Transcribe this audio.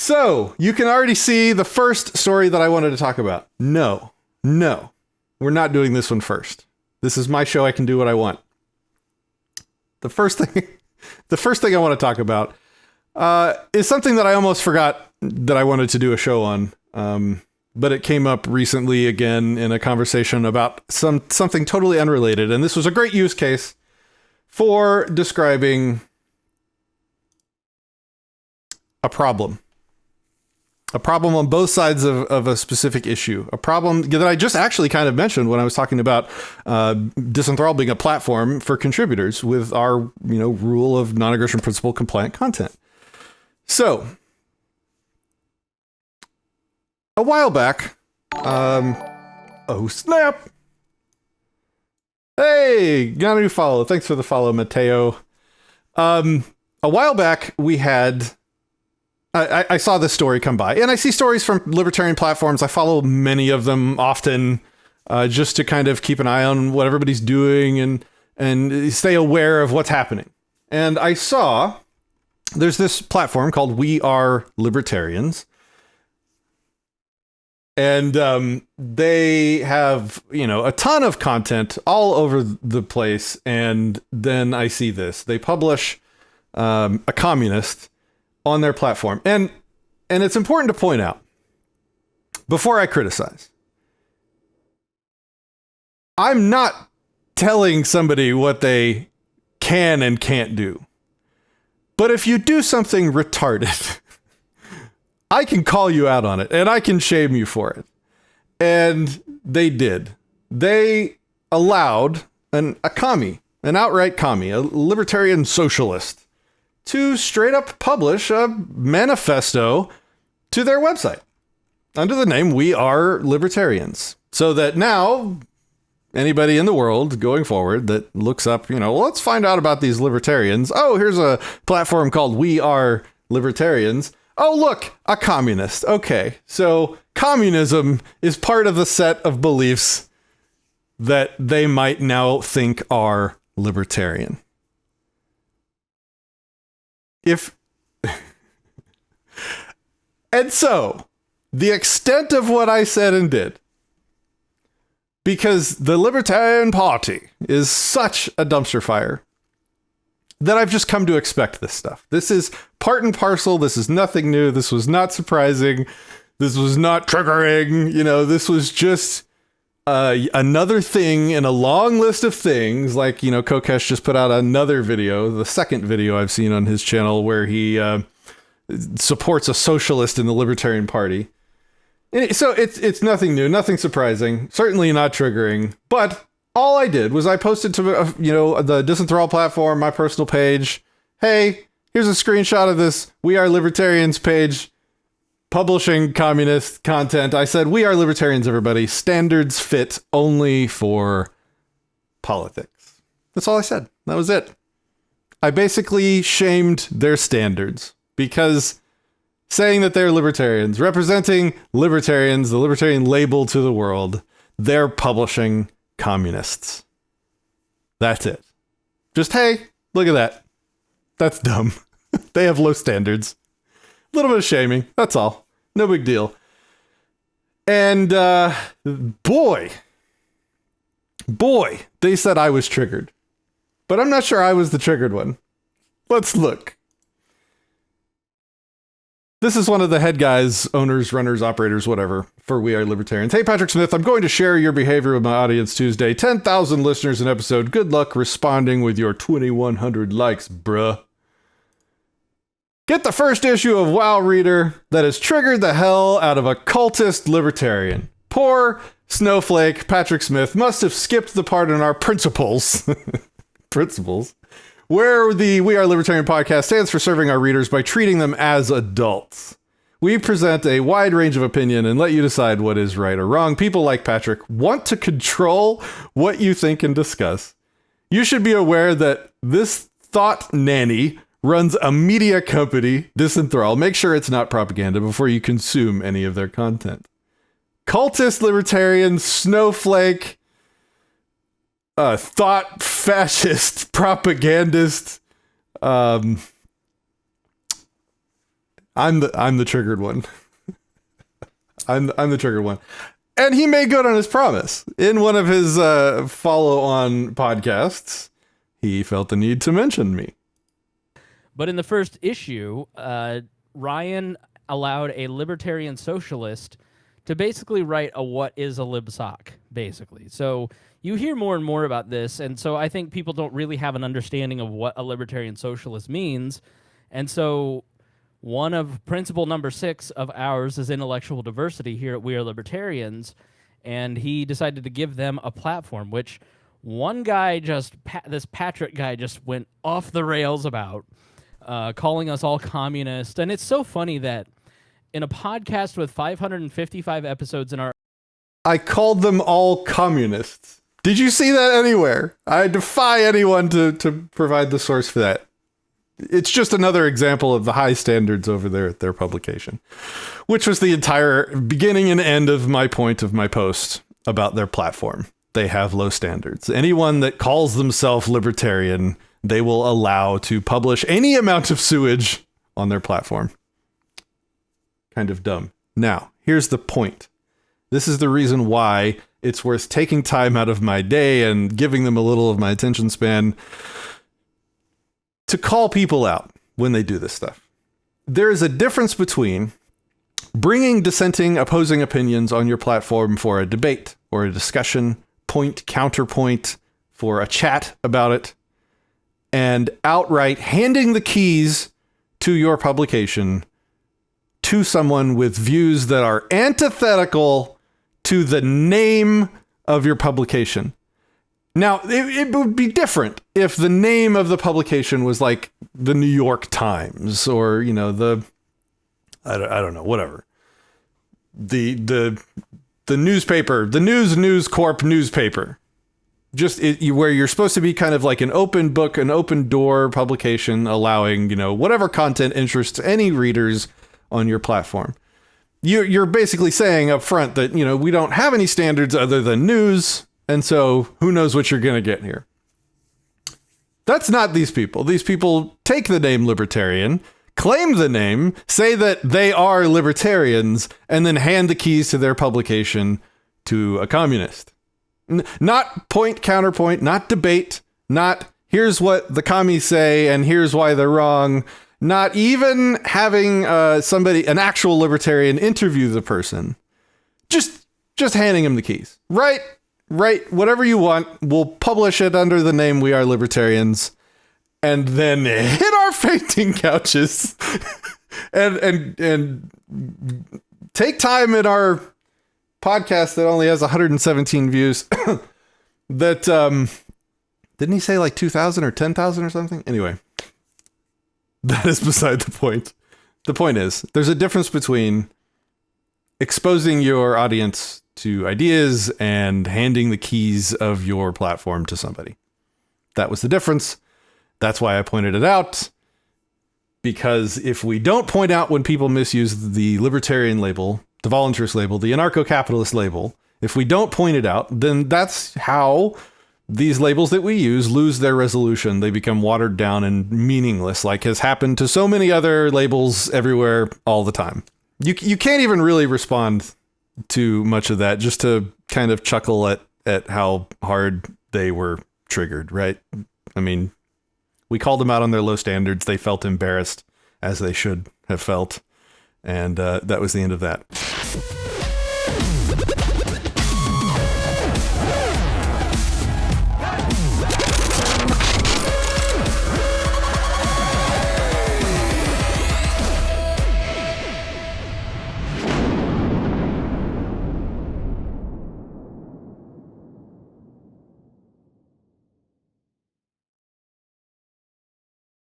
So, you can already see the first story that I wanted to talk about. No, we're not doing this one first. This is my show. I can do what I want. The first thing I want to talk about is something that I almost forgot that I wanted to do a show on. But it came up recently again in a conversation about something totally unrelated. And this was a great use case for describing a problem on both sides of a specific issue, a problem that I just actually kind of mentioned when I was talking about Disenthrall being a platform for contributors with our, rule of non-aggression principle compliant content. So a while back, oh snap. Hey, got a new follow. Thanks for the follow, Mateo. A while back we had, I saw this story come by, and I see stories from libertarian platforms. I follow many of them often, just to kind of keep an eye on what everybody's doing and stay aware of what's happening. And I saw there's this platform called We Are Libertarians. And they have, a ton of content all over the place. And then I see this. They publish a communist on their platform. And it's important to point out, before I criticize, I'm not telling somebody what they can and can't do. But if you do something retarded, I can call you out on it, and I can shame you for it. And they did. They allowed an outright commie, a libertarian socialist, to straight up publish a manifesto to their website under the name We Are Libertarians. So that now anybody in the world going forward that looks up, let's find out about these libertarians. Oh, here's a platform called We Are Libertarians. Oh, look, a communist. Okay, so communism is part of the set of beliefs that they might now think are libertarian. And so, the extent of what I said and did, because the Libertarian Party is such a dumpster fire, that I've just come to expect this stuff. This is part and parcel. This is nothing new. This was not surprising. This was not triggering. This was just another thing in a long list of things. Like, Kokesh just put out another video, the second video I've seen on his channel, where he supports a socialist in the Libertarian Party. So it's nothing new, nothing surprising, certainly not triggering, but all I did was I posted to, the Disenthrall platform, my personal page. Hey, here's a screenshot of this We Are Libertarians page publishing communist content. I said, We are libertarians, everybody. Standards fit only for politics. That's all I said. That was it. I basically shamed their standards because saying that they're libertarians, representing libertarians, the libertarian label to the world, they're publishing communists. That's it. Just, hey, look at that. That's dumb. They have low standards. A little bit of shaming. That's all. No big deal. And boy, they said I was triggered. But I'm not sure I was the triggered one. Let's look. This is one of the head guys, owners, runners, operators, whatever, for We Are Libertarians. Hey, Patrick Smith, I'm going to share your behavior with my audience Tuesday. 10,000 listeners an episode. Good luck responding with your 2,100 likes, bruh. Get the first issue of WoW Reader that has triggered the hell out of a cultist libertarian. Poor snowflake Patrick Smith must have skipped the part in our principles. Principles. Where the We Are Libertarian podcast stands for serving our readers by treating them as adults. We present a wide range of opinion and let you decide what is right or wrong. People like Patrick want to control what you think and discuss. You should be aware that this thought nanny runs a media company, Disenthrall. Make sure it's not propaganda before you consume any of their content. Cultist, libertarian, snowflake, thought propagandist. I I'm the triggered one. I'm the triggered one. And he made good on his promise. In one of his follow-on podcasts, he felt the need to mention me. But in the first issue, Ryan allowed a libertarian socialist to basically write a what is a libsoc, basically. So you hear more and more about this, and so I think people don't really have an understanding of what a libertarian socialist means. And so one of principle number 6 of ours is intellectual diversity here at We Are Libertarians, and he decided to give them a platform, which one guy this Patrick guy just went off the rails about, calling us all communist. And it's so funny that in a podcast with 555 episodes in our... I called them all communists. Did you see that anywhere? I defy anyone to provide the source for that. It's just another example of the high standards over there at their publication, which was the entire beginning and end of my point of my post about their platform. They have low standards. Anyone that calls themselves libertarian, they will allow to publish any amount of sewage on their platform. Kind of dumb. Now, here's the point. This is the reason why it's worth taking time out of my day and giving them a little of my attention span to call people out when they do this stuff. There is a difference between bringing dissenting, opposing opinions on your platform for a debate or a discussion, point, counterpoint, for a chat about it, and outright handing the keys to your publication to someone with views that are antithetical to the name of your publication. Now, it would be different if the name of the publication was like the New York Times or, you know, I don't know, whatever. The newspaper, the News Corp newspaper. Just where you're supposed to be kind of like an open book, an open door publication, allowing, you know, whatever content interests any readers on your platform. You're basically saying up front that, you know, we don't have any standards other than news. And so who knows what you're going to get here. That's not these people. These people take the name libertarian, claim the name, say that they are libertarians, and then hand the keys to their publication to a communist. Not point, counterpoint, not debate, not here's what the commies say and here's why they're wrong. Not even having an actual libertarian interview the person. Just handing him the keys. Right, whatever you want. We'll publish it under the name We Are Libertarians, and then hit our fainting couches and take time in our podcast that only has 117 views. That didn't he say like 2,000 or 10,000 or something? Anyway, that is beside the point. The point is, there's a difference between exposing your audience to ideas and handing the keys of your platform to somebody. That was the difference. That's why I pointed it out. Because if we don't point out when people misuse the libertarian label, the voluntarist label, the anarcho-capitalist label, if we don't point it out, then that's how these labels that we use lose their resolution. They become watered down and meaningless, like has happened to so many other labels everywhere all the time. You can't even really respond to much of that, just to kind of chuckle at how hard they were triggered, right? I mean, we called them out on their low standards. They felt embarrassed, as they should have felt. And that was the end of that.